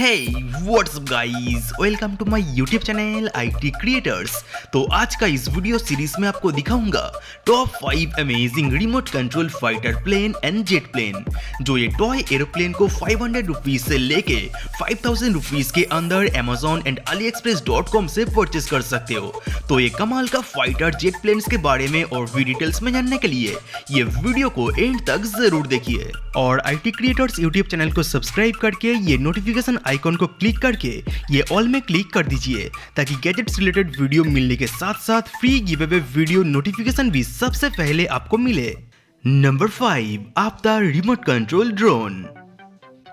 Hey, what's up guys? Welcome to my YouTube channel IT Creators। तो आज का इस वीडियो सीरीज में आपको दिखाऊंगा top 5 amazing remote control fighter plane and jet plane, जो ये टॉय एरोप्लेन को 500 रुपीज से लेके 5000 रुपीज के अंदर Amazon एंड AliExpress.com से परचेस कर सकते हो। तो ये कमाल का फाइटर जेट प्लेन्स के बारे में और भी डिटेल्स में जानने के लिए ये वीडियो को एंड तक जरूर देखिए और IT क्रिएटर्स यूट्यूब चैनल को सब्सक्राइब करके ये नोटिफिकेशन आइकॉन को क्लिक करके ये ऑल में क्लिक कर दीजिए ताकि गैजेट्स रिलेटेड वीडियो मिलने के साथ साथ free give away video notification भी सबसे पहले आपको मिले। नंबर 5, अवतार remote control drone.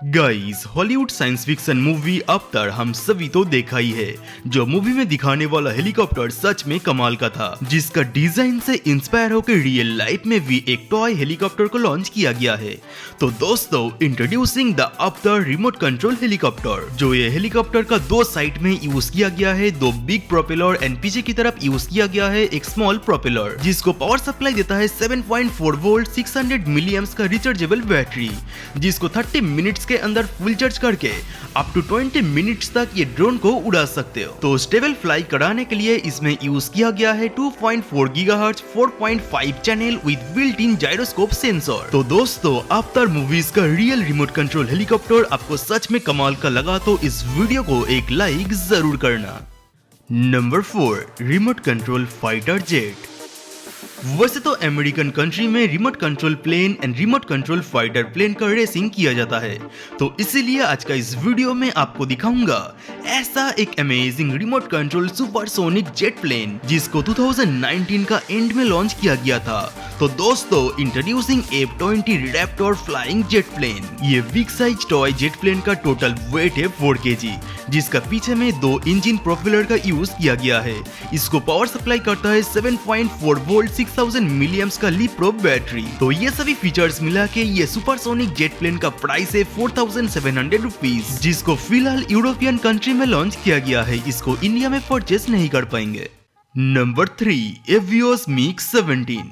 Guys, Hollywood science fiction movie अवतार हम सभी तो देखा ही है। जो मूवी में दिखाने वाला हेलीकॉप्टर सच में कमाल का था, जिसका डिजाइन से इंस्पायर होकर रियल लाइफ में भी एक टॉय हेलीकॉप्टर को लॉन्च किया गया है। तो दोस्तों, इंट्रोड्यूसिंग द अवतार रिमोट कंट्रोल हेलीकॉप्टर, जो ये हेलीकॉप्टर का दो साइड में यूज किया गया है, दो बिग प्रोपेलर एंड पीछे की तरफ यूज किया गया है एक स्मॉल प्रोपेलर, जिसको पावर सप्लाई देता है 7.4 वोल्ट 600 मिलीएम्प्स का रिचार्जेबल बैटरी, जिसको 30 मिनट्स के अंदर फुल चार्ज करके अप टू 20 मिनट्स तक ये ड्रोन को उड़ा सकते हो। तो स्टेबल फ्लाई कराने के लिए इसमें यूज किया गया है 2.4 gigahertz 4.5 channel with built in gyroscope sensor. तो दोस्तों, अवतार मूवीज का रियल रिमोट कंट्रोल हेलीकॉप्टर आपको सच में कमाल का लगा तो इस वीडियो को एक लाइक जरूर करना। Number 4, remote control fighter jet. वैसे तो अमेरिकन कंट्री में remote control plane and remote control fighter plane का रेसिंग किया जाता है, तो इसीलिए आज का इस वीडियो में आपको दिखाऊंगा ऐसा एक amazing remote control supersonic jet plane जिसको 2019 का एंड में लॉन्च किया गया था। तो दोस्तों, introducing F22 raptor flying jet plane. ये big size toy jet plane का टोटल वेट है 4 kg, जिसका पीछे में 2 इंजन प्रोपेलर का यूज किया गया है। इसको पावर सप्लाई करता है 7.4 वोल्ट 6000 मिलीएम्प्स का लिप्रोप बैटरी। तो ये सभी फीचर्स मिला के ये सुपरसोनिक जेट प्लेन का प्राइस है 4700 रुपीज, जिसको फिलहाल यूरोपियन कंट्री में लॉन्च किया गया है। इसको इंडिया में परचेस नहीं कर पाएंगे। Number 3, AVIOS MiG-17।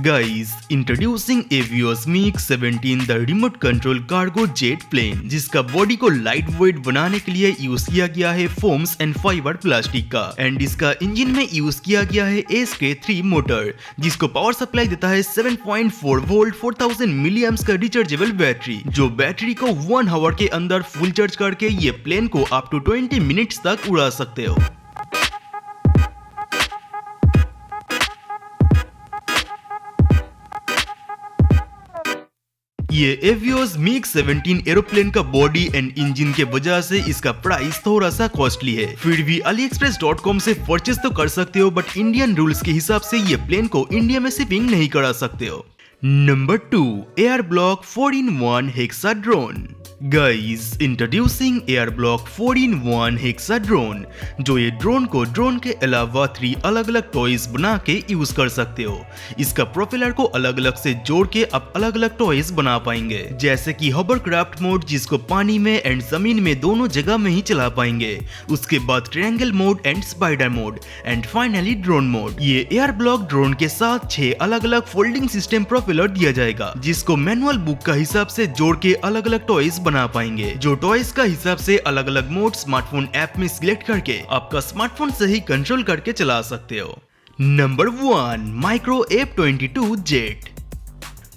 Guys, introducing AVIOS MiG-17 the remote control cargo jet plane, जिसका बॉडी को लाइट वेट बनाने के लिए यूज किया गया है फोम्स एंड फाइबर प्लास्टिक का, एंड इसका इंजन में यूज किया गया है SK3 मोटर, जिसको पावर सप्लाई देता है 7.4 वोल्ट 4000 मिलीएम्प्स का रिचार्जेबल बैटरी, जो बैटरी को 1 आवर के अंदर फुल चार्ज करके ये प्लेन को अप टू 20 मिनट्स तक उड़ा सकते हो। ये AVIOS MiG-17 एरोप्लेन का बॉडी एंड इंजन के वजह से इसका प्राइस थोड़ा सा कॉस्टली है, फिर भी AliExpress.com से परचेस तो कर सकते हो, बट इंडियन रूल्स के हिसाब से ये प्लेन को इंडिया में शिपिंग नहीं करा सकते हो। Number 2, AIRBLOCK 4-in-1 hexa drone. Guys, introducing AIRBLOCK 4-in-1 hexa drone, जो ये ड्रोन को ड्रोन के अलावा 3 अलग अलग टॉयज बना के यूज कर सकते हो। इसका प्रोपेलर को अलग अलग से जोड़ के आप अलग अलग टॉयज बना पाएंगे, जैसे कि हॉवरक्राफ्ट मोड, जिसको पानी में एंड जमीन में दोनों जगह में ही चला पाएंगे। उसके बाद triangle mode and spider mode, and finally drone mode. ये AIRBLOCK ड्रोन के साथ 6 अलग अलग फोल्डिंग सिस्टम प्रोपेलर दिया जाएगा, जिसको मैनुअल बुक का हिसाब से जोड़ के अलग अलग टॉयज बना पाएंगे, जो टॉयज का हिसाब से अलग अलग मोड स्मार्टफोन ऐप में सिलेक्ट करके आपका स्मार्टफोन से ही कंट्रोल करके चला सकते हो। Number 1, micro F22 jet.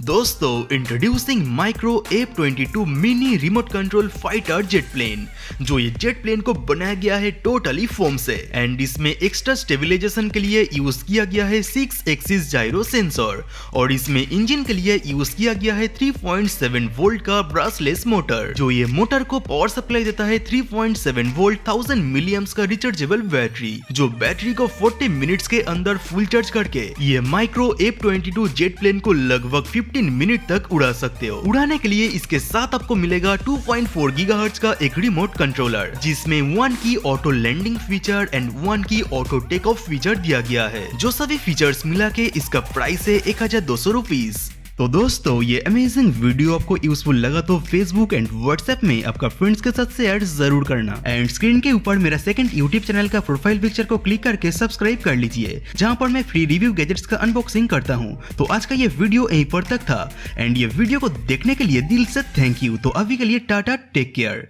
दोस्तों, introducing micro F22 mini remote control fighter jet plane, जो ये जेट प्लेन को बनाया गया है टोटली फोम से, एंड इसमें एक्स्ट्रा स्टेबलाइजेशन के लिए यूज किया गया है 6 एक्सिस जायरो सेंसर, और इसमें इंजन के लिए यूज किया गया है 3.7 वोल्ट का ब्रशलेस मोटर, जो ये मोटर को पावर सप्लाई देता है 3.7 वोल्ट 1000 मिलीएम्प्स का रिचार्जेबल बैटरी, जो बैटरी को 40 मिनट्स के अंदर फुल चार्ज करके ये माइक्रो F22 जेट प्लेन को लगभग 15 मिनट तक उड़ा सकते हो। उड़ाने के लिए इसके साथ आपको मिलेगा 2.4 गीगाहर्ट्ज का एक रिमोट कंट्रोलर, जिसमें 1 की ऑटो लैंडिंग फीचर एंड 1 की ऑटो टेक ऑफ फीचर दिया गया है। जो सभी फीचर्स मिला के इसका प्राइस है 1200 रुपीज। तो दोस्तों, ये अमेजिंग वीडियो आपको यूजफुल लगा तो फेसबुक एंड व्हाट्सएप में आपका फ्रेंड्स के साथ शेयर जरूर करना, एंड स्क्रीन के ऊपर मेरा सेकंड यूट्यूब चैनल का प्रोफाइल पिक्चर को क्लिक करके सब्सक्राइब कर लीजिए, जहां पर मैं फ्री रिव्यू गैजेट्स का अनबॉक्सिंग करता हूं। तो आज का ये वीडियो यहीं पर तक था, एंड ये वीडियो को देखने के लिए दिल से थैंक यू। तो अभी के लिए टाटा, टेक केयर।